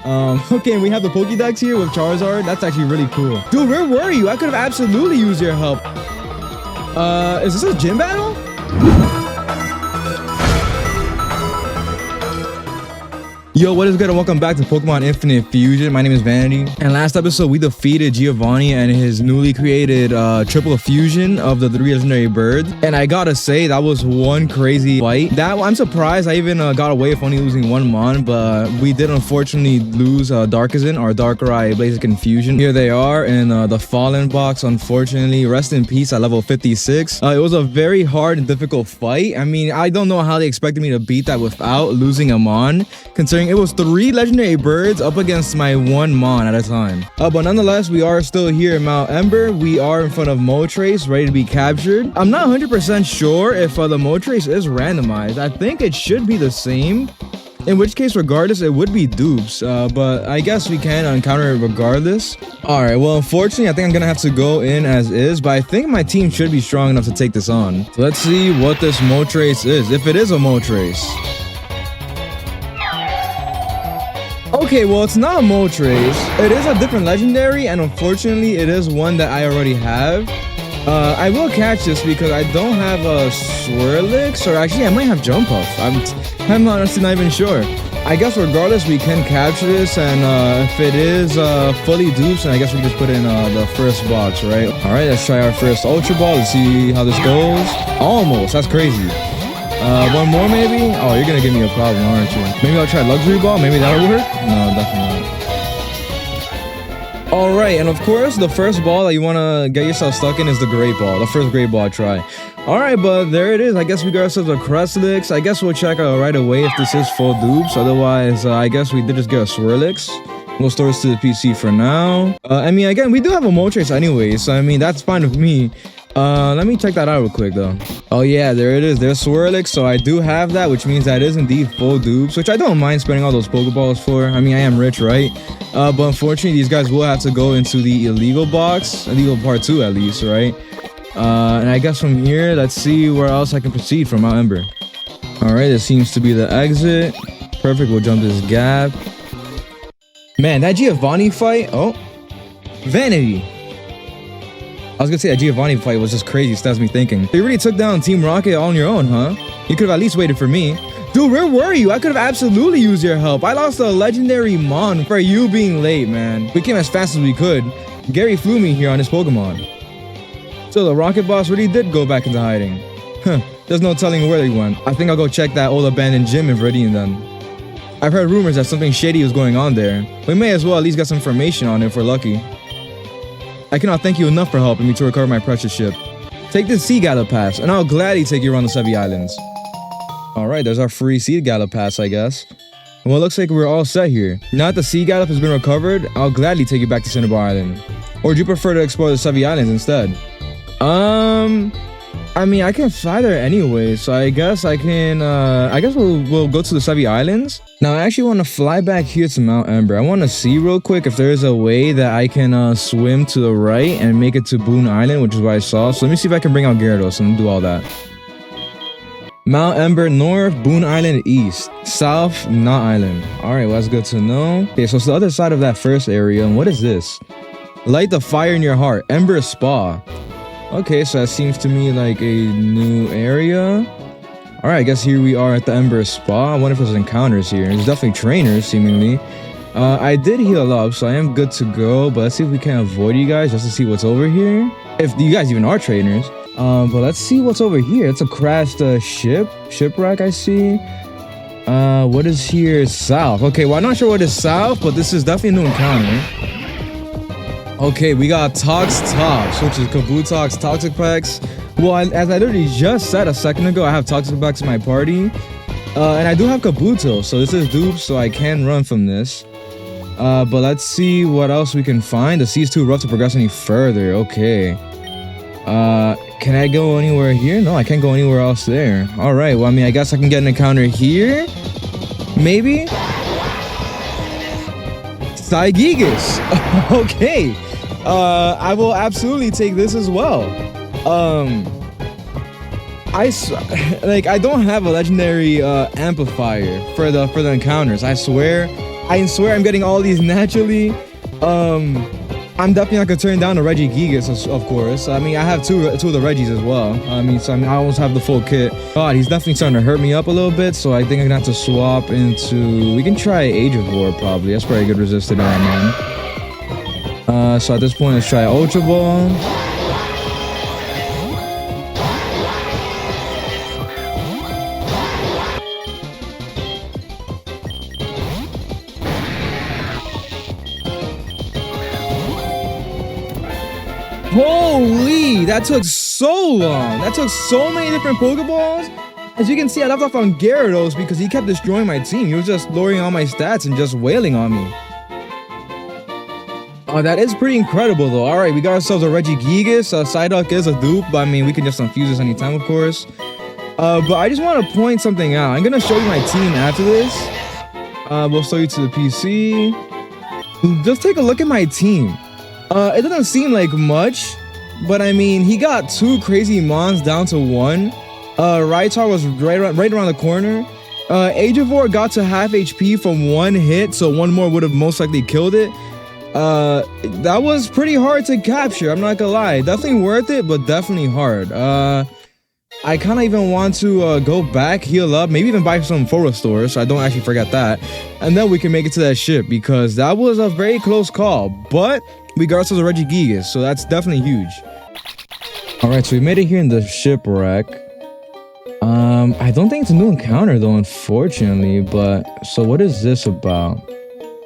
Okay, and we have the Pokédex here with Charizard. That's actually really cool. Dude, where were you? I could have absolutely used your help. Is this a gym battle? Yo, what is good and welcome back to Pokemon Infinite Fusion. My name is Vanity, and last episode we defeated Giovanni and his newly created triple fusion of the 3 legendary birds, and I gotta say that was one crazy fight. I'm surprised I even got away with only losing one Mon, but we did unfortunately lose Darkazin, our Darkrai Blaziken fusion. Here they are in the Fallen box, unfortunately. Rest in peace at level 56. It was a very hard and difficult fight. I mean, I don't know how they expected me to beat that without losing a Mon, considering it was 3 legendary birds up against my 1 Mon at a time. But nonetheless, we are still here in Mount Ember. We are in front of Moltres, ready to be captured. I'm not 100% sure if the Moltres is randomized. I think it should be the same. In which case, regardless, it would be dupes. But I guess we can encounter it regardless. Alright, well, unfortunately, I think I'm going to have to go in as is. But I think my team should be strong enough to take this on. So let's see what this Moltres is. If it is a Moltres. Okay, well, it's not a Moltres. It is a different legendary, and unfortunately, it is one that I already have. I will catch this because I don't have a Swirlix, or actually, I might have Jump Puff. I'm honestly not even sure. I guess regardless, we can capture this, and if it is fully dupes, then I guess we just put in the first box, right? All right, let's try our first Ultra Ball. Let's see how this goes. Almost, that's crazy. One more maybe? Oh, you're gonna give me a problem, aren't you? Maybe I'll try Luxury Ball, maybe that'll work? No, definitely not. Alright, and of course, the first ball that you wanna get yourself stuck in is the Great Ball, the first Great Ball try. Alright, but there it is. I guess we got ourselves a Crestlix. I guess we'll check out right away if this is full dupes. Otherwise, I guess we did just get a Swirlix. We'll store this to the PC for now. I mean, again, we do have a Moltres anyway, so I mean, that's fine with me. Let me check that out real quick though. Oh yeah, there it is. There's Swirlix, so I do have that, which means that is indeed full dupes, which I don't mind spending all those Pokeballs for. I mean, I am rich, right? But unfortunately, these guys will have to go into the illegal box, illegal part 2 at least, right? And I guess from here, let's see where else I can proceed from Mount Ember. All right, this seems to be the exit. Perfect, we'll jump this gap. Man, that Giovanni fight, oh, Vanity. I was gonna say that Giovanni fight was just crazy, so that's me thinking. You really took down Team Rocket all on your own, huh? You could have at least waited for me. Dude, where were you? I could have absolutely used your help. I lost a legendary Mon for you being late, man. We came as fast as we could. Gary flew me here on his Pokemon. So the Rocket Boss really did go back into hiding. Huh, there's no telling where he went. I think I'll go check that old abandoned gym in Viridian then. I've heard rumors that something shady was going on there. We may as well at least get some information on it if we're lucky. I cannot thank you enough for helping me to recover my precious ship. Take this Sea Gallop Pass, and I'll gladly take you around the Sevi Islands. Alright, there's our free Sea Gallop Pass, I guess. Well, it looks like we're all set here. Now that the Sea Gallop has been recovered, I'll gladly take you back to Cinnabar Island. Or would you prefer to explore the Sevi Islands instead? I mean, I can fly there anyway, so I guess I can, we'll go to the Sevi Islands. Now, I actually want to fly back here to Mount Ember. I want to see real quick if there's a way that I can swim to the right and make it to Boone Island, which is what I saw. So let me see if I can bring out Gyarados and do all that. Mount Ember North, Boone Island East, South, Knot Island. Alright, well, that's good to know. Okay, so it's the other side of that first area. And what is this? Light the fire in your heart, Ember Spa. Okay, so that seems to me like a new area. Alright, I guess here we are at the Ember Spa. I wonder if there's encounters here. There's definitely trainers, seemingly. I did heal up, so I am good to go. But let's see if we can avoid you guys just to see what's over here. If you guys even are trainers. But let's see what's over here. It's a crashed shipwreck, I see. What is here? South. Okay, well, I'm not sure what is south, but this is definitely a new encounter. Okay, we got Tox, which is Kabutox, Toxapex. Well, as I literally just said a second ago, I have Toxapex in my party. And I do have Kabuto, so this is dupe, so I can run from this. But let's see what else we can find. The sea's too rough to progress any further. Okay. Can I go anywhere here? No, I can't go anywhere else there. All right, well, I mean, I guess I can get an encounter here. Maybe? Psygigas. Okay. I will absolutely take this as well. I don't have a legendary amplifier for the encounters. I swear, I swear I'm getting all these naturally. I'm definitely not gonna turn down the Regigigas, of course. I mean, I have two of the Regis as well. I almost have the full kit. God, he's definitely starting to hurt me up a little bit, so I think I'm gonna have to swap into... We can try Agivore, probably. That's probably a good resist to that, man. So at this point, let's try Ultra Ball. Holy, that took so long. That took so many different Pokeballs. As you can see, I left off on Gyarados because he kept destroying my team. He was just lowering all my stats and just wailing on me. Oh, that is pretty incredible, though. All right, we got ourselves a Regigigas. Psyduck is a dupe, but I mean, we can just unfuse this anytime, of course. But I just want to point something out. I'm going to show you my team after this. We'll show you to the PC. Just take a look at my team. It doesn't seem like much, but I mean, he got 2 crazy mons down to 1. Raitar was right around the corner. Agivore got to half HP from 1 hit, so 1 more would have most likely killed it. That was pretty hard to capture, I'm not gonna lie. Definitely worth it, but definitely hard. I kind of even want to go back, heal up, maybe even buy some full restore, so I don't actually forget that. And then we can make it to that ship, because that was a very close call. But we got ourselves a Regigigas, so that's definitely huge. Alright, so we made it here in the shipwreck. I don't think it's a new encounter though, unfortunately, but so what is this about?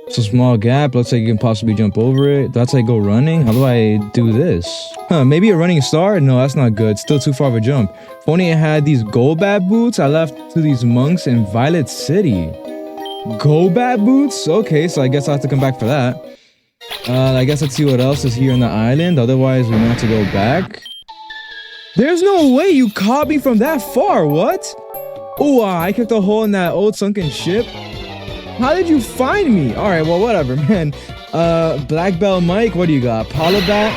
It's a small gap, looks like you can possibly jump over it. That's like go running. How do I do this? Maybe a running star? No, that's not good. Still too far of a jump. If only I had these Golbat boots, I left to these monks in Violet City. Golbat boots? Okay, so I guess I'll have to come back for that. I guess let's see what else is here on the island. Otherwise, we might have to go back. There's no way you caught me from that far. What? Oh, I kicked a hole in that old sunken ship. How did you find me? All right, well, whatever, man. Black Belt Mike, what do you got? Polybat?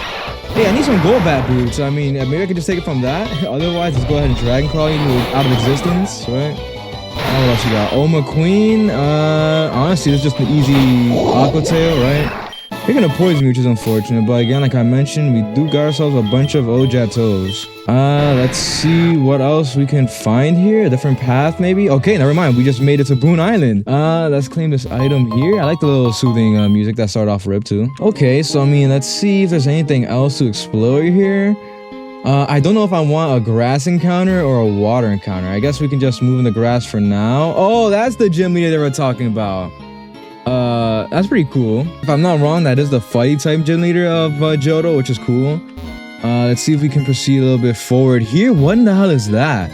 Hey, I need some Golbat boots. I mean, maybe I could just take it from that. Otherwise, let's go ahead and Dragon Claw you out of existence, right? What else you got? Oma Queen. Honestly, this is just an easy Aqua Tail, right? They're gonna poison me, which is unfortunate, but again, like I mentioned, we do got ourselves a bunch of Ojatos. Let's see what else we can find here. A different path, maybe? Okay, never mind. We just made it to Boone Island. Let's claim this item here. I like the little soothing music that started off Rip too. Okay, so I mean, let's see if there's anything else to explore here. I don't know if I want a grass encounter or a water encounter. I guess we can just move in the grass for now. Oh, that's the gym leader they were talking about. That's pretty cool. If I'm not wrong, that is the fighting type gym leader of Johto, which is cool. Let's see if we can proceed a little bit forward here. What in the hell is that?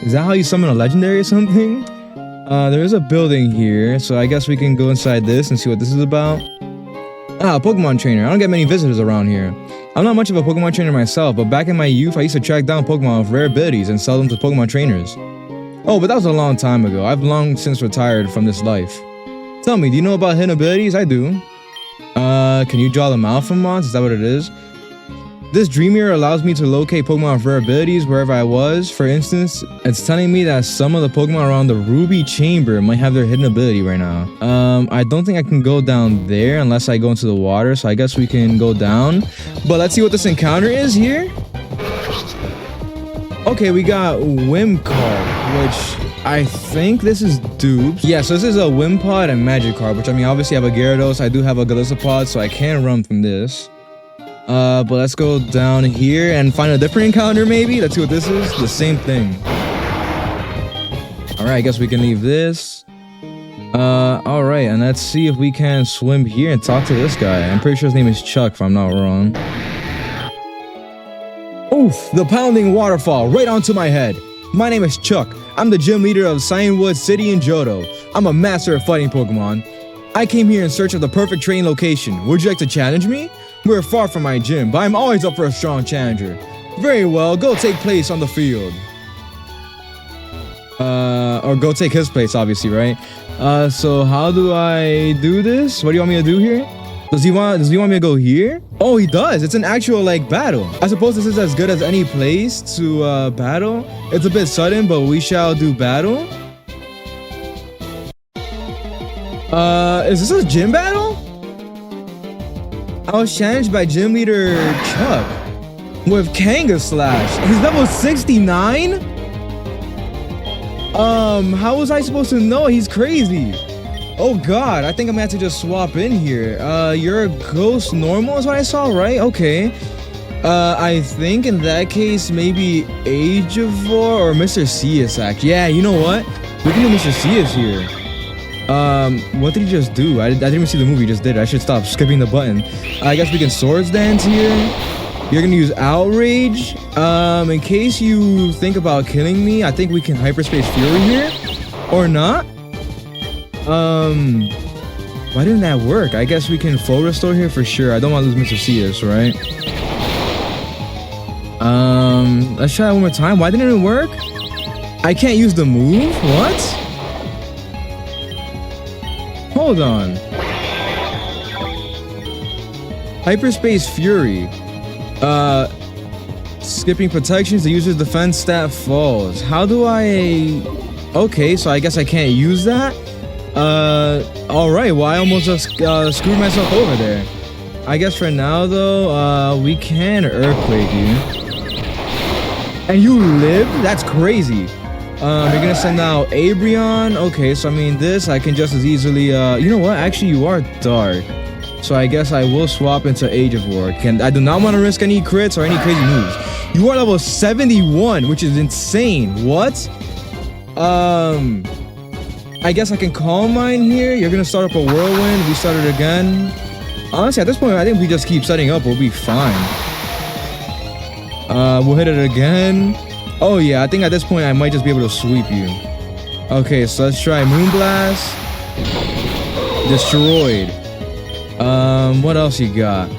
Is that how you summon a legendary or something? There is a building here, so I guess we can go inside this and see what this is about. Pokemon trainer. I don't get many visitors around here. I'm not much of a Pokemon trainer myself, but back in my youth, I used to track down Pokemon with rare abilities and sell them to Pokemon trainers. Oh, but that was a long time ago. I've long since retired from this life. Tell me, do you know about hidden abilities? I do. Can you draw them out from mons? Is that what it is? This Dream Mirror allows me to locate Pokemon with rare abilities wherever I was. For instance, it's telling me that some of the Pokemon around the Ruby Chamber might have their hidden ability right now. I don't think I can go down there unless I go into the water, so I guess we can go down. But let's see what this encounter is here. Okay, we got Whimcar, which I think this is dupes. Yeah, so this is a Wimpod and Magikarp, which I mean, obviously I have a Gyarados, I do have a Golisopod, so I can run from this. But let's go down here and find a different encounter maybe. Let's see what this is. The same thing. Alright, I guess we can leave this. Alright, and let's see if we can swim here and talk to this guy. I'm pretty sure his name is Chuck, if I'm not wrong. Oof, the pounding waterfall right onto my head. My name is Chuck. I'm the gym leader of Cianwood City in Johto. I'm a master of fighting Pokemon. I came here in search of the perfect training location. Would you like to challenge me? We're far from my gym, but I'm always up for a strong challenger. Very well, go take place on the field. Or go take his place, obviously, right? So how do I do this? What do you want me to do here? Does he want me to go here? Oh, he does. It's an actual, like, battle. I suppose this is as good as any place to battle. It's a bit sudden, but we shall do battle. Is this a gym battle? I was challenged by gym leader Chuck with Kanga Slash. He's level 69? How was I supposed to know? He's crazy. Oh god, I think I'm gonna have to just swap in here. You're a ghost normal is what I saw, right? Okay. I think in that case, maybe Age of War or Mr. C is actually. Yeah, you know what? We can do Mr. C is here. What did he just do? I didn't even see the movie, he just did it. I should stop skipping the button. I guess we can Swords Dance here. You're gonna use Outrage. In case you think about killing me, I think we can Hyperspace Fury here. Or not. Why didn't that work? I guess we can full restore here for sure. I don't want to lose Mr. Cius, right? Let's try it one more time. Why didn't it work? I can't use the move? What? Hold on. Hyperspace Fury. Skipping protections, the user's defense stat falls. How do I... Okay, so I guess I can't use that? Alright, well I almost just screwed myself over there. I guess for now though, we can Earthquake you. And you live? That's crazy. You're gonna send out Abrion. Okay, so I mean this, I can just as easily, you know what? Actually, you are dark. So I guess I will swap into Age of War. I do not want to risk any crits or any crazy moves. You are level 71, which is insane. What? I guess I can Calm Mind here. You're gonna start up a Whirlwind. We start it again. Honestly, at this point, I think we just keep setting up. We'll be fine. We'll hit it again. Oh yeah, I think at this point I might just be able to sweep you. Okay, so let's try Moonblast. Destroyed. What else you got?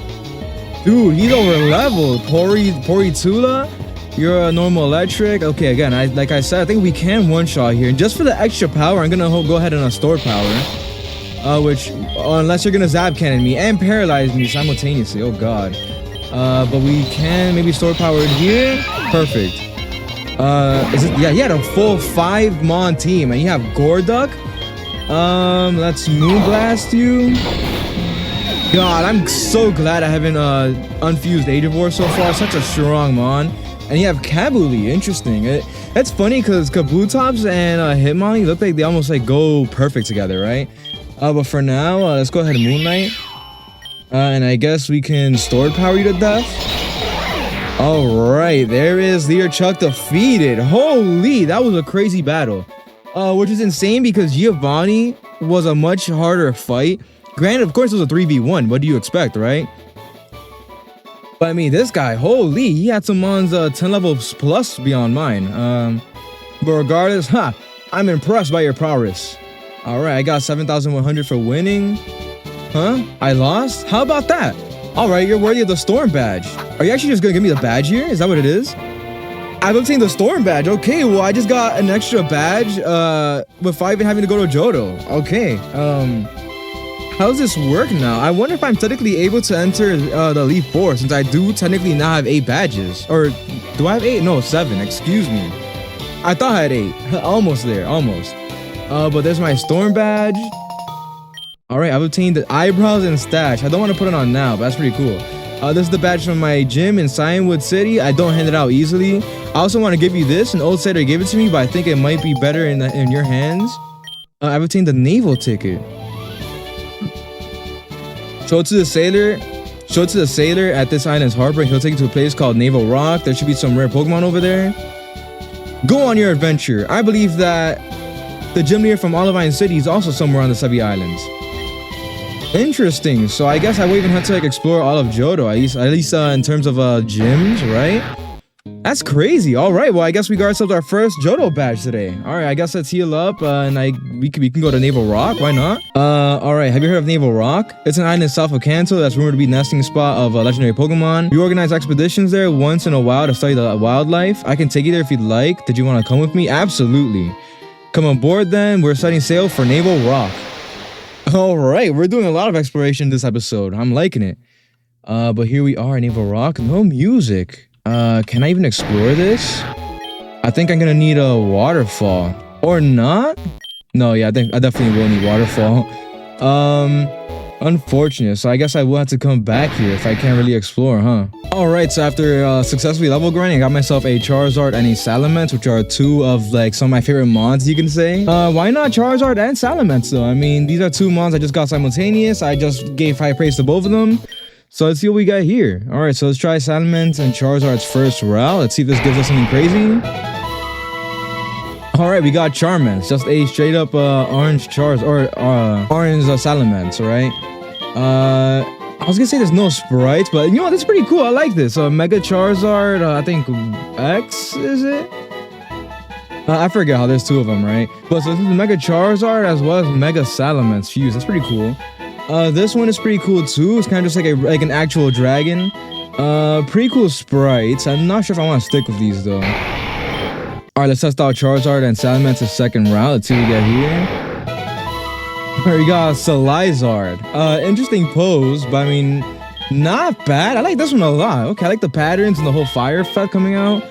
Dude, he's over leveled. Porytula. You're a normal electric. Okay, again, like I said, I think we can one-shot here. And just for the extra power, I'm gonna go ahead and store power. Which, unless you're gonna Zap Cannon me and paralyze me simultaneously. Oh god. But we can maybe store power here. Perfect. Yeah, he had a full 5-mon team, and you have Gorduck. Let's Moonblast you. God, I'm so glad I haven't unfused Age of War so far. Such a strong mon. And you have Kabuli. Interesting. That's funny because Kabutops and Hitmonlee look like they almost like go perfect together, right? But for now, let's go ahead and Moon Knight. And I guess we can Sword Power you to death. Alright, there is Leader Chuck defeated. Holy, that was a crazy battle. Which is insane because Giovanni was a much harder fight. Granted, of course, it was a 3v1. What do you expect, right? But I mean, this guy, holy, he had some mons 10 levels plus beyond mine. But regardless, I'm impressed by your prowess. Alright, I got 7,100 for winning. Huh? I lost? How about that? Alright, you're worthy of the Storm Badge. Are you actually just gonna give me the badge here? Is that what it is? I've obtained the Storm Badge. Okay, well, I just got an extra badge without even having to go to Johto. Okay, how does this work now? I wonder if I'm technically able to enter the Elite Four, since I do technically now have 8 badges. Or do I have 8? No, 7. Excuse me. I thought I had 8. Almost there. Almost. But there's my Storm Badge. Alright, I've obtained the Eyebrows and Stash. I don't want to put it on now, but that's pretty cool. This is the badge from my gym in Cyanwood City. I don't hand it out easily. I also want to give you this. An old setter gave it to me, but I think it might be better in your hands. I've obtained the Naval Ticket. Show it to the sailor at this island's harbor. He'll take you to a place called Naval Rock. There should be some rare Pokemon over there. Go on your adventure. I believe that the gym leader from Olivine City is also somewhere on the Sevi Islands. Interesting. So I guess I won't even have to like explore all of Johto, at least in terms of gyms, right? That's crazy. All right, well, I guess we got ourselves our first Johto badge today. All right, I guess let's heal up and we can go to Naval Rock. Why not? All right, have you heard of Naval Rock? It's an island south of Kanto that's rumored to be nesting spot of legendary Pokemon. We organize expeditions there once in a while to study the wildlife. I can take you there if you'd like. Did you want to come with me? Absolutely. Come on board then. We're setting sail for Naval Rock. All right, we're doing a lot of exploration this episode. I'm liking it. But here we are, Naval Rock. No music. Can I even explore this? I think I'm gonna need a waterfall. Or not? No, yeah, I think I definitely will need waterfall. Unfortunate. So I guess I will have to come back here if I can't really explore, huh? Alright, so after successfully level grinding, I got myself a Charizard and a Salamence, which are two of like some of my favorite mons, you can say. Why not Charizard and Salamence though? I mean, these are two mons I just got simultaneous. I just gave high praise to both of them. So let's see what we got here. Alright, so let's try Salamence and Charizard's first route. Let's see if this gives us something crazy. Alright, we got Charmance, just a straight up orange orange Salamence, right? I was gonna say there's no sprites, but you know what, this is pretty cool. I like this. Mega Charizard, I think X, is it? I forget how there's two of them, right? But so this is Mega Charizard as well as Mega Salamence fused. That's pretty cool. This one is pretty cool too. It's kind of just like an actual dragon. Pretty cool sprites. I'm not sure if I want to stick with these though. Alright, let's test out Charizard and Salamance's second route. Let's see what we get here. Alright, we got Salazard. Interesting pose, but I mean, not bad. I like this one a lot. Okay, I like the patterns and the whole fire effect coming out.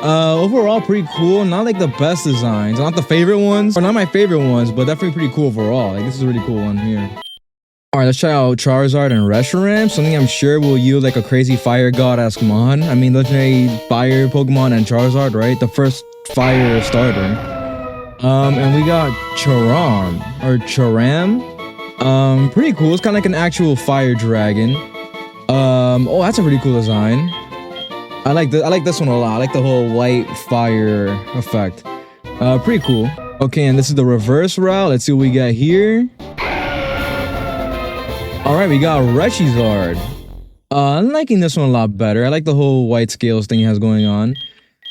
Overall, pretty cool. Not like the best designs. Not the favorite ones. Or not my favorite ones, but definitely pretty cool overall. Like, this is a really cool one here. Alright, let's try out Charizard and Reshiram. Something I'm sure will yield like a crazy fire god-esque mon. I mean, legendary fire Pokemon and Charizard, right? The first fire starter. And we got Charam. Pretty cool. It's kind of like an actual fire dragon. Oh, that's a pretty cool design. I like this one a lot. I like the whole white fire effect. Pretty cool. Okay, and this is the reverse route. Let's see what we got here. Alright, we got Rechizard. I'm liking this one a lot better. I like the whole white scales thing it has going on.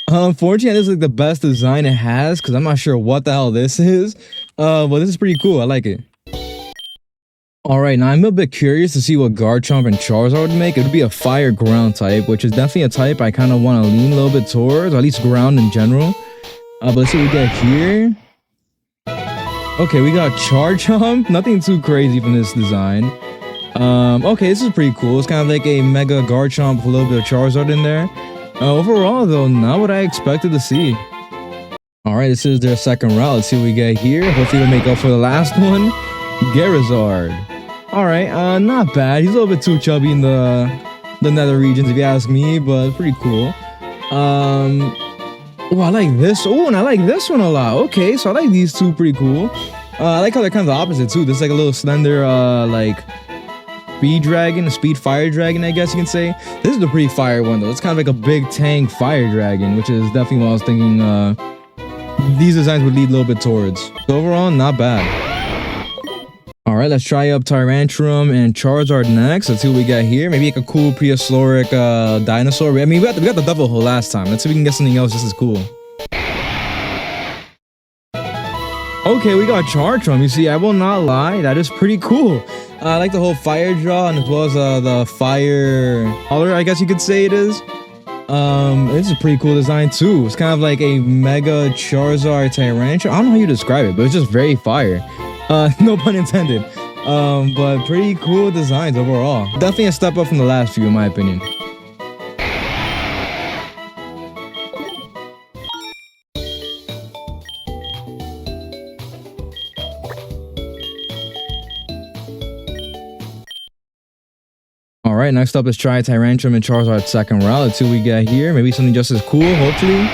Unfortunately, this is like the best design it has because I'm not sure what the hell this is. But this is pretty cool. I like it. Alright, now I'm a bit curious to see what Garchomp and Charizard would make. It would be a fire ground type, which is definitely a type I kind of want to lean a little bit towards, or at least ground in general. But let's see what we get here. Okay, we got Garchomp. Nothing too crazy from this design. Okay, this is pretty cool. It's kind of like a Mega Garchomp with a little bit of Charizard in there. Overall, though, not what I expected to see. Alright, this is their second route. Let's see what we get here. Hopefully we'll make up for the last one. Charizard. Alright, not bad. He's a little bit too chubby in the nether regions, if you ask me, but pretty cool. Oh, I like this. Oh, and I like this one a lot. Okay, so I like these two pretty cool. I like how they're kind of the opposite, too. This is like a little slender, like... speed fire dragon, I guess you can say. This is the pretty fire one though. It's kind of like a big tank fire dragon, which is definitely what I was thinking these designs would lead a little bit towards. So overall, not bad. Alright, let's try up Tyrantrum and Charizard next. Let's see what we got here. Maybe like a cool prehistoric dinosaur. I mean, we got the Devil Hole last time. Let's see if we can get something else just as cool. Okay, we got Chartrum. You see, I will not lie, that is pretty cool. I like the whole fire draw and as well as the fire color, I guess you could say it is. This is a pretty cool design too. It's kind of like a Mega Charizard Tyrantrum. I don't know how you describe it, but it's just very fire. No pun intended. But pretty cool designs overall. Definitely a step up from the last few in my opinion. Alright, next up is try Tyrantrum and Charizard's second route. Let's see what we get here. Maybe something just as cool, hopefully.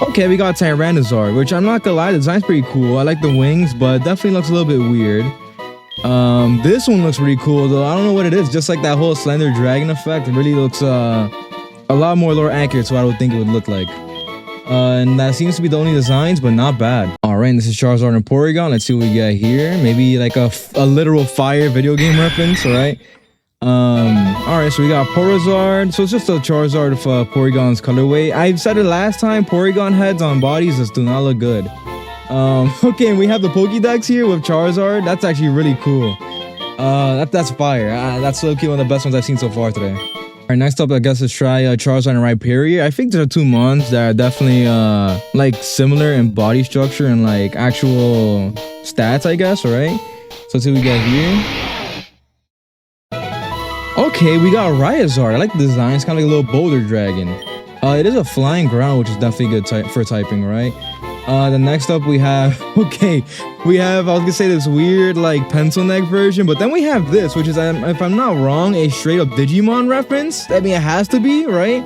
Okay, we got Tyrannizard, which I'm not gonna lie, the design's pretty cool. I like the wings, but definitely looks a little bit weird. This one looks pretty cool, though. I don't know what it is. Just like that whole slender dragon effect, it really looks a lot more lore accurate to what I would think it would look like. And that seems to be the only designs, but not bad. Alright, this is Charizard and Porygon. Let's see what we got here. Maybe like a literal fire video game reference, alright? Alright, so we got Poryzard. So it's just a Charizard of Porygon's colorway. I said it last time, Porygon heads on bodies just do not look good. Okay, and we have the Pokédex here with Charizard. That's actually really cool. That's fire. That's low-key one of the best ones I've seen so far today. Alright, next up, I guess, is try Charizard and Rhyperior. I think there are two mons that are definitely, like, similar in body structure and, like, actual stats, I guess, alright? So let's see what we got here. Okay, we got Ryazard. I like the design. It's kind of like a little boulder dragon. It is a flying ground, which is definitely good for typing, right? Then next up we have, okay, we have, I was gonna say this weird like pencil neck version, but then we have this, which is, if I'm not wrong, a straight up Digimon reference. I mean, it has to be, right?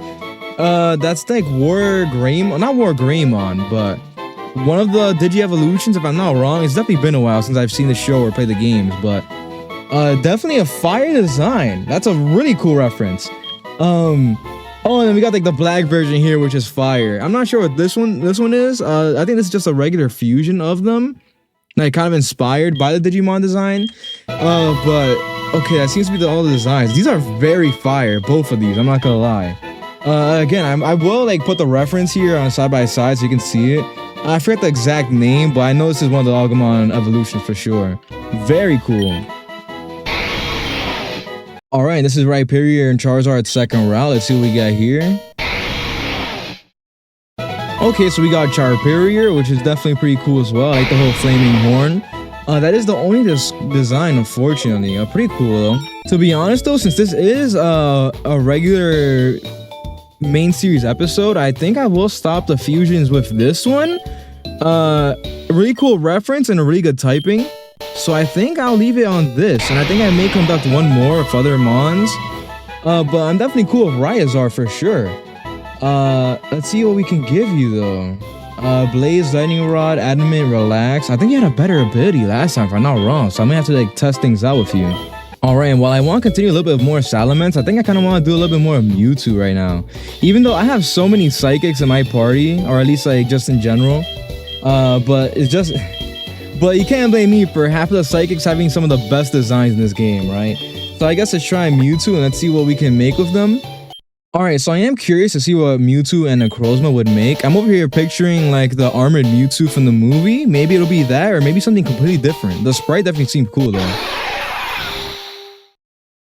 That's like not War Greymon, but one of the Digi-Evolutions, if I'm not wrong. It's definitely been a while since I've seen the show or played the games, but definitely a fire design. That's a really cool reference. Oh, and then we got like the black version here, which is fire. I'm not sure what this one is. I think this is just a regular fusion of them, like kind of inspired by the Digimon design. But okay, that seems to be all the designs. These are very fire, both of these. I'm not gonna lie. Again, I will like put the reference here on side by side so you can see it. I forget the exact name, but I know this is one of the Agumon evolutions for sure. Very cool. Alright, this is Rhyperior and Charizard's second route. Let's see what we got here. Okay, so we got Charperior, which is definitely pretty cool as well. I like the whole flaming horn. That is the only design, unfortunately. Pretty cool though. To be honest though, since this is a regular main series episode, I think I will stop the fusions with this one. Really cool reference and a really good typing. So I think I'll leave it on this, and I think I may conduct one more with other Mons. But I'm definitely cool with Ryazar for sure. Let's see what we can give you though. Blaze, Lightning Rod, Adamant, Relax. I think you had a better ability last time if I'm not wrong, so I may have to like test things out with you. Alright, and while I want to continue a little bit more Salamence, I think I kind of want to do a little bit more of Mewtwo right now. Even though I have so many Psychics in my party, or at least like just in general. But you can't blame me for half of the Psychics having some of the best designs in this game, right? So I guess let's try Mewtwo and let's see what we can make with them. Alright, so I am curious to see what Mewtwo and Necrozma would make. I'm over here picturing like the armored Mewtwo from the movie. Maybe it'll be that, or maybe something completely different. The sprite definitely seemed cool though.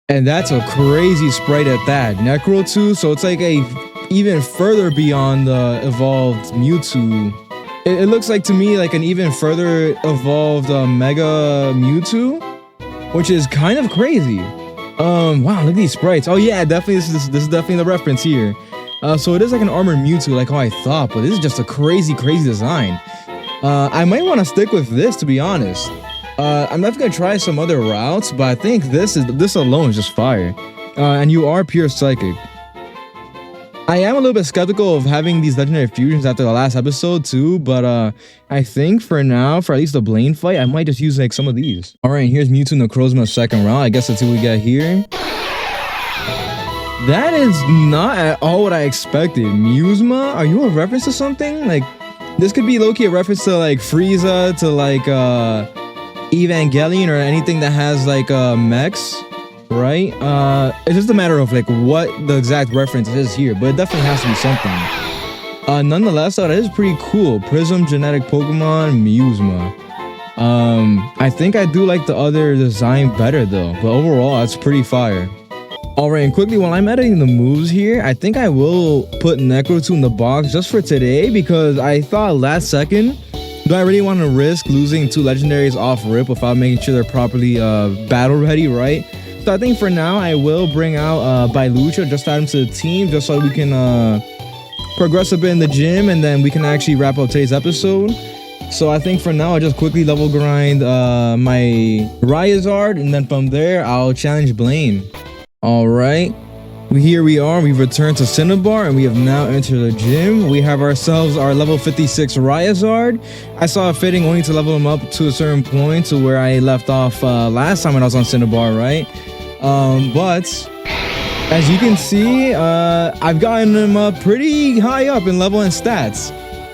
And that's a crazy sprite at that. Necro 2, so it's like a even further beyond the evolved Mewtwo. It looks like to me like an even further evolved Mega Mewtwo, which is kind of crazy. Wow, look at these sprites. Oh yeah, definitely this is definitely the reference here. So it is like an armored Mewtwo, like how I thought, but this is just a crazy design. I might want to stick with this, to be honest. I'm definitely gonna try some other routes, but I think this alone is just fire. And you are pure Psychic. I am a little bit skeptical of having these legendary fusions after the last episode too, but I think for now, for at least the Blaine fight, I might just use like some of these. Alright, here's Mewtwo Necrozma's second round. I guess let's see what we got here. That is not at all what I expected. Muzma, are you a reference to something? Like, this could be low-key a reference to like Frieza, to like Evangelion, or anything that has like mechs. Right? It's just a matter of like what the exact reference is here, but it definitely has to be something. Nonetheless, though, that is pretty cool. Prism genetic Pokemon Muzma. I think I do like the other design better though, but overall that's pretty fire. Alright, and quickly while I'm editing the moves here, I think I will put Necro 2 in the box just for today, because I thought last second, do I really want to risk losing 2 legendaries off rip without making sure they're properly battle ready, right? So I think for now, I will bring out Bylucha, just add him to the team, just so we can progress a bit in the gym, and then we can actually wrap up today's episode. So I think for now, I'll just quickly level grind my Ryazard, and then from there, I'll challenge Blaine. Alright, here we are, we've returned to Cinnabar, and we have now entered the gym. We have ourselves our level 56 Ryazard. I saw it fitting only to level him up to a certain point, to where I left off last time when I was on Cinnabar, right? But as you can see, I've gotten him up pretty high up in level and stats.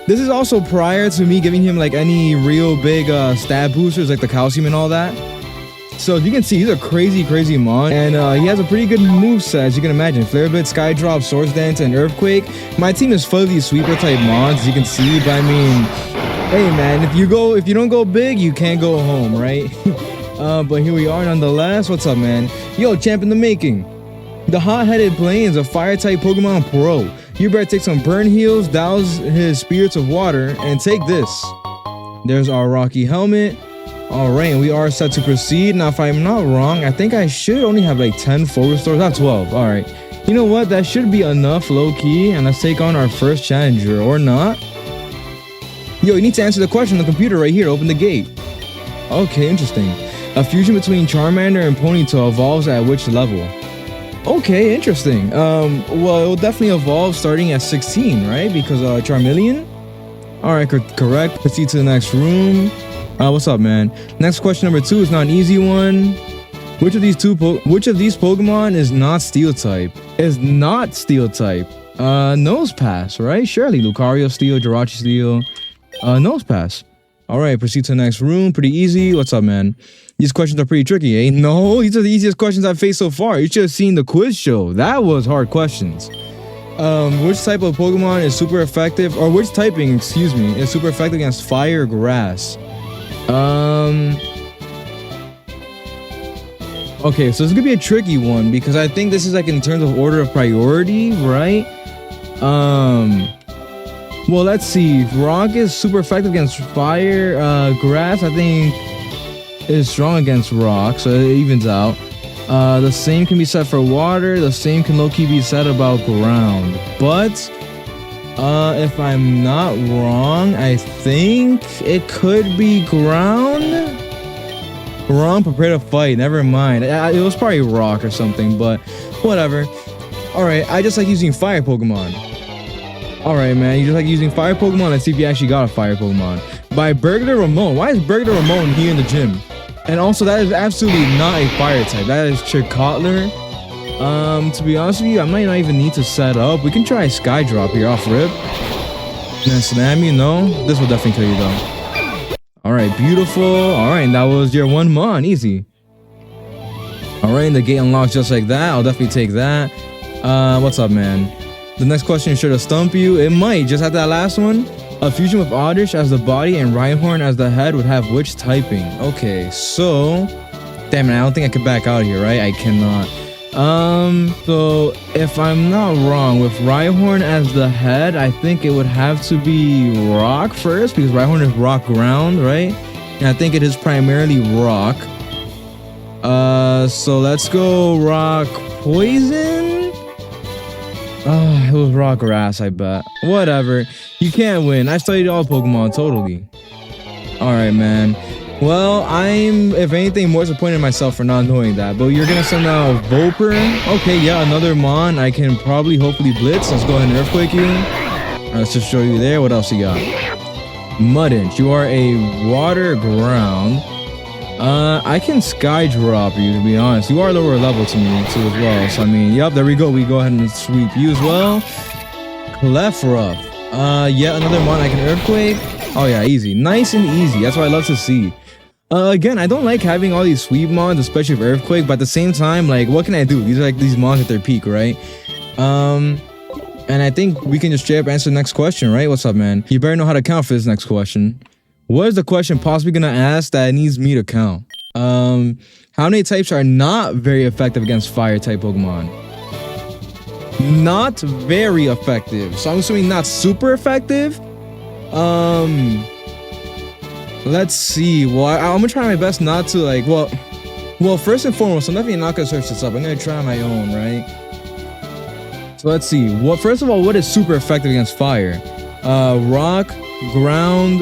This is also prior to me giving him like any real big stat boosters like the calcium and all that. So as you can see, he's a crazy mon, and he has a pretty good moveset, as you can imagine. Flare Blitz, Sky Drop, Swords Dance, and Earthquake. My team is full of these sweeper type mons, as you can see, but I mean, hey man, if you don't go big, you can't go home, right? But here we are nonetheless. What's up, man? Yo, champ in the making. The hot-headed Blaine is a fire-type Pokemon Pro. You better take some burn heals, douse his spirits of water, and take this. There's our Rocky helmet. Alright, we are set to proceed. Now, if I'm not wrong, I think I should only have like 10 full restores, not 12. Alright. You know what? That should be enough low-key, and let's take on our first challenger, or not. Yo, you need to answer the question on the computer right here. Open the gate. Okay, interesting. A fusion between Charmander and Ponyta evolves at which level? Okay, interesting. Well, it will definitely evolve starting at 16, right? Because Charmeleon? All right, correct. Proceed to the next room. What's up, man? Next question number 2 is not an easy one. Which of these Pokemon is not Steel type? Is not Steel type. Nose Pass, right? Surely Lucario Steel, Jirachi Steel. Nose Pass. All right, proceed to the next room. Pretty easy. What's up, man? These questions are pretty tricky, eh? No, these are the easiest questions I've faced so far. You should have seen the quiz show. That was hard questions. Which type of Pokemon is super effective, or which typing, excuse me, is super effective against fire or grass? Okay, so this could be a tricky one because I think this is like in terms of order of priority, right? Well, let's see. Rock is super effective against fire. Grass, I think, is strong against rock, so it evens out. The same can be said for water. The same can low-key be said about ground. But if I'm not wrong, I think it could be ground. Ground, prepare to fight. Never mind. It was probably rock or something, but whatever. All right, I just like using fire Pokemon. All right, man. You just like using fire Pokemon. Let's see if you actually got a fire Pokemon. By Burger Ramon. Why is Burger Ramon here in the gym? And also, that is absolutely not a fire type. That is Chircotler. To be honest with you, I might not even need to set up. We can try Sky Drop here off rip. And then Slam you, no? This will definitely kill you, though. All right, beautiful. All right, and that was your 1 Mon. Easy. All right, and the gate unlocks just like that. I'll definitely take that. What's up, man? The next question should have stumped you. It might, just at that last one. A fusion with Oddish as the body and Rhyhorn as the head would have which typing? Okay, so... Damn it, I don't think I could back out here, right? I cannot. So if I'm not wrong, with Rhyhorn as the head, I think it would have to be rock first, because Rhyhorn is rock ground, right? And I think it is primarily rock. So let's go rock poison. It was rock grass, I bet. Whatever. You can't win. I studied all Pokemon, totally. Alright, man. Well, I'm, if anything, more disappointed in myself for not knowing that. But you're gonna send out Volper. Okay, yeah, another Mon. I can probably, hopefully, Blitz. Let's go ahead and Earthquake you. Alright, let's just show you there. What else you got? Mudinch. You are a water ground. I can Sky Drop you, to be honest. You are lower level to me, too, as well. So, I mean, yep, there we go. We go ahead and sweep you as well. Clefruff. Yeah, another Mon. I can Earthquake. Oh, yeah, easy. Nice and easy. That's what I love to see. Again, I don't like having all these sweep Mons, especially with Earthquake, but at the same time, like, what can I do? These are like these Mons at their peak, right? And I think we can just straight up answer the next question, right? What's up, man? You better know how to count for this next question. What is the question possibly gonna ask that it needs me to count? How many types are not very effective against fire type Pokemon? Not very effective. So I'm assuming not super effective. Let's see. Well, I'm gonna try my best not to like. Well, first and foremost, I'm definitely not gonna search this up. I'm gonna try on my own, right? So let's see. Well, first of all, what is super effective against fire? Rock, ground,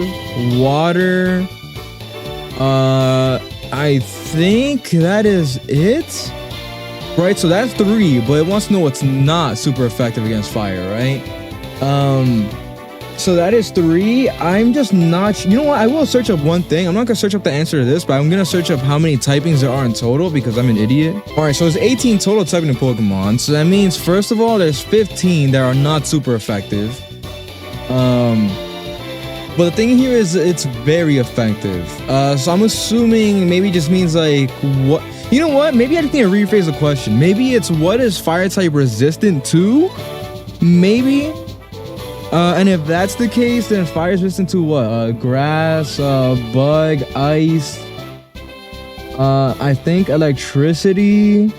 water. I think that is it. Right, so that's 3, but it wants to know what's not super effective against fire, right? So that is 3. I'm just not... You know what? I will search up one thing. I'm not going to search up the answer to this, but I'm going to search up how many typings there are in total because I'm an idiot. Alright, so there's 18 total typing in Pokemon. So that means, first of all, there's 15 that are not super effective. But the thing here is it's very effective. So I'm assuming maybe it just means like... what? You know what? Maybe I just need to rephrase the question. Maybe it's what is fire type resistant to? Maybe. And if that's the case, then fire is resistant to what? Grass, bug, ice. I think electricity.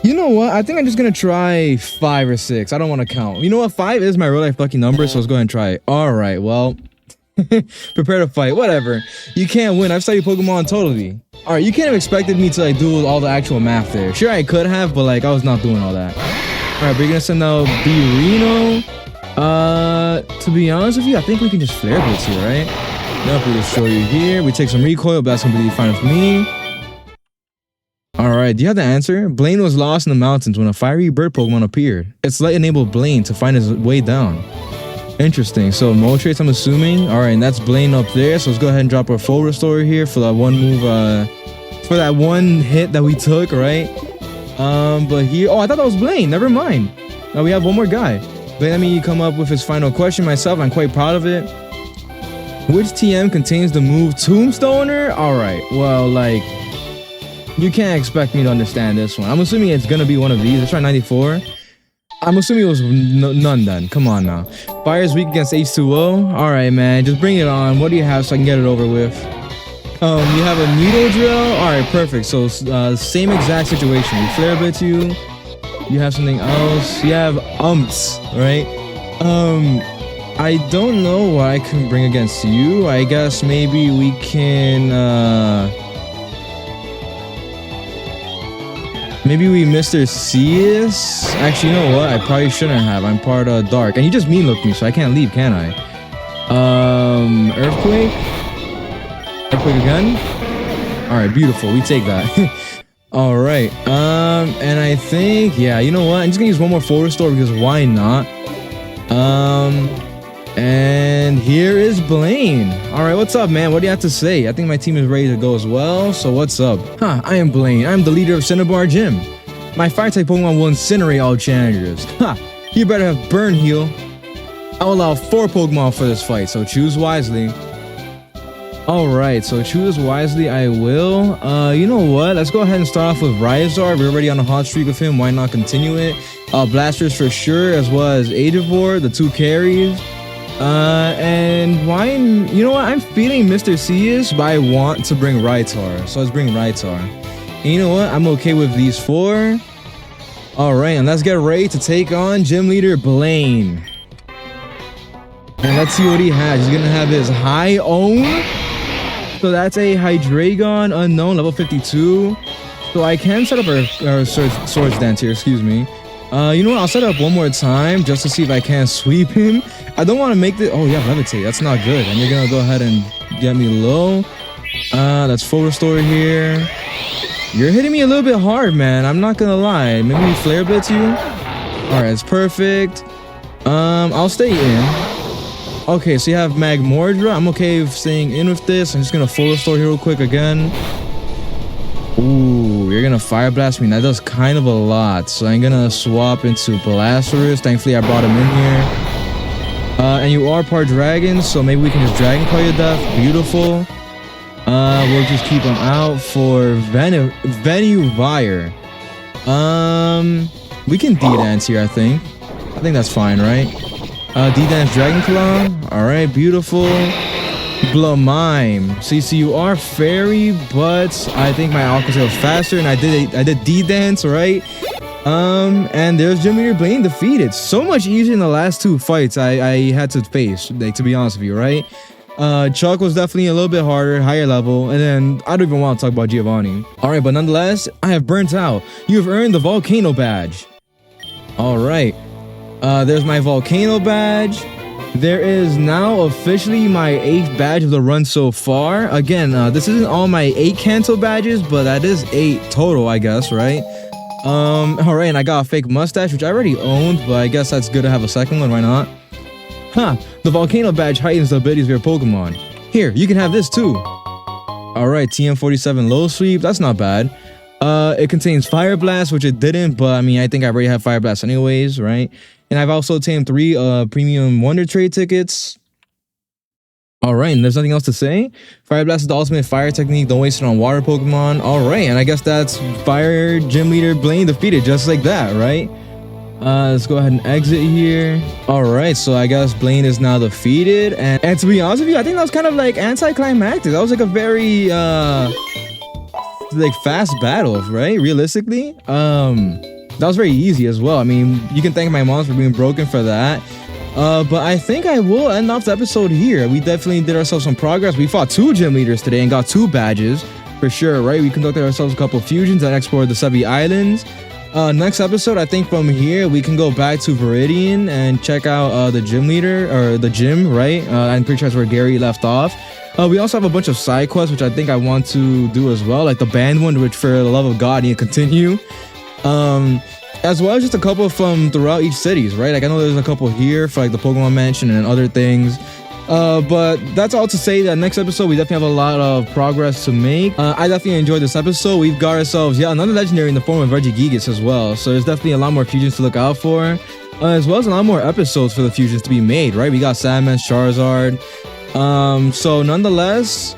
You know what? I think I'm just gonna try 5 or 6. I don't want to count. You know what? 5 is my real life lucky number, so let's go ahead and try it. All right. Well, prepare to fight. Whatever. You can't win. I've studied Pokemon totally. All right. You can't have expected me to like do all the actual math there. Sure, I could have, but like I was not doing all that. All right, but you're gonna send out Birino. To be honest with you, I think we can just flare blitz here, right? Nope, we just show you here. We take some recoil, but that's completely fine with me. Alright, do you have the answer? Blaine was lost in the mountains when a fiery bird Pokemon appeared. Its light enabled Blaine to find his way down. Interesting. So Moltres, I'm assuming. Alright, and that's Blaine up there. So let's go ahead and drop our full restore here for that one move, for that one hit that we took, right? But here, oh, I thought that was Blaine. Never mind. Now we have one more guy. Blaine, let me come up with his final question myself. I'm quite proud of it. Which TM contains the move Tombstoner? Alright, well, like, you can't expect me to understand this one. I'm assuming it's gonna be one of these. Let's try 94. I'm assuming it was none then. Come on now. Fire is weak against H2O. Alright, man. Just bring it on. What do you have so I can get it over with? You have a needle drill. Alright, perfect. So, same exact situation. We flare blitz you. You have something else. You have umps, right? I don't know what I can bring against you. I guess maybe we can, maybe we Mr. C's. Actually, you know what? I probably shouldn't have. I'm part of Dark. And you just mean look me, so I can't leave, can I? Earthquake? Earthquake again? Alright, beautiful. We take that. Alright. And I think, yeah, you know what? I'm just gonna use one more full restore because why not? And here is Blaine. Alright, what's up, man? What do you have to say? I think my team is ready to go as well. So what's up? I am Blaine. I'm the leader of Cinnabar Gym. My fire-type Pokemon will incinerate all challengers. You better have Burn Heal. I'll allow 4 Pokemon for this fight, so choose wisely. Alright, so choose wisely I will. You know what? Let's go ahead and start off with Rhizar. We're already on a hot streak with him. Why not continue it? Blasters for sure, as well as Agivore, the 2 carries. And why, you know what, I'm feeling Mr. C's, but I want to bring Rhydar, so let's bring Rhydar. And you know what, I'm okay with these 4. Alright, and let's get ready to take on Gym Leader Blaine. And let's see what he has. He's gonna have his High Own, so that's a Hydreigon Unknown, level 52. So I can set up our Swords Dance here, excuse me. You know what, I'll set it up one more time just to see if I can sweep him. I don't want to make the, oh yeah, Levitate, that's not good. And you're gonna go ahead and get me low. That's full restore here. You're hitting me a little bit hard, man, I'm not gonna lie. Maybe we flare blitz you. Alright, it's perfect. I'll stay in. Okay, so you have Magmordra. I'm okay with staying in with this. I'm just gonna full restore here real quick again. Ooh, you're gonna Fire Blast me. That does kind of a lot. So I'm gonna swap into Blastoise. Thankfully, I brought him in here. And you are part Dragon, so maybe we can just Dragon Claw you to death. Beautiful. We'll just keep him out for Venuvire. We can D-Dance here, I think. I think that's fine, right? D-Dance Dragon Claw. Alright, beautiful. Blumime. See, you are fairy, but I think my Alakazam was faster, and I did D-Dance, right? And there's Gym Leader Blaine defeated. So much easier in the last 2 fights I had to face, like, to be honest with you, right? Chuck was definitely a little bit harder, higher level, and then I don't even want to talk about Giovanni. Alright, but nonetheless, I have burnt out. You have earned the Volcano Badge. Alright. There's my Volcano Badge. There is now officially my 8th badge of the run so far. Again, this isn't all my 8 Kanto badges, but that is 8 total, I guess, right? Alright, and I got a fake mustache, which I already owned, but I guess that's good to have a second one, why not? The Volcano Badge heightens the abilities of your Pokemon. Here, you can have this too. Alright, TM47 Low Sweep, that's not bad. It contains Fire Blast, which it didn't, but I mean, I think I already have Fire Blast anyways, right? And I've also obtained 3 premium Wonder Trade tickets. Alright, and there's nothing else to say. Fire Blast is the ultimate fire technique. Don't waste it on water Pokemon. Alright, and I guess that's Fire Gym Leader Blaine defeated just like that, right? Let's go ahead and exit here. Alright, so I guess Blaine is now defeated. And to be honest with you, I think that was kind of like anticlimactic. That was like a very like fast battle, right? Realistically. That was very easy as well. I mean, you can thank my moms for being broken for that. But I think I will end off the episode here. We definitely did ourselves some progress. We fought 2 gym leaders today and got 2 badges for sure, right? We conducted ourselves a couple of fusions and explored the Sevi Islands. Next episode, I think from here we can go back to Viridian and check out the gym leader or the gym, right? I'm pretty sure that's where Gary left off. We also have a bunch of side quests, which I think I want to do as well, like the band one, which for the love of God, need to continue. As well as just a couple from throughout each cities, right? Like I know there's a couple here for like the Pokemon Mansion and other things. But that's all to say that next episode we definitely have a lot of progress to make. I definitely enjoyed this episode. We've got ourselves another legendary in the form of Regigigas as well. So there's definitely a lot more fusions to look out for, as well as a lot more episodes for the fusions to be made, right? We got Sandman's Charizard. So nonetheless,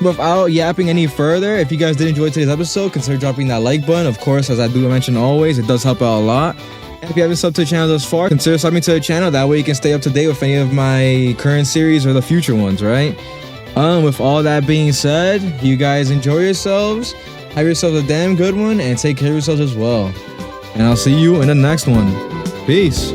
without yapping any further, if you guys did enjoy today's episode, consider dropping that like button. Of course, as I do mention always, it does help out a lot. And if you haven't subbed to the channel thus far, consider subbing to the channel. That way you can stay up to date with any of my current series or the future ones, right? With all that being said, you guys enjoy yourselves, have yourselves a damn good one, and take care of yourselves as well. And I'll see you in the next one. Peace.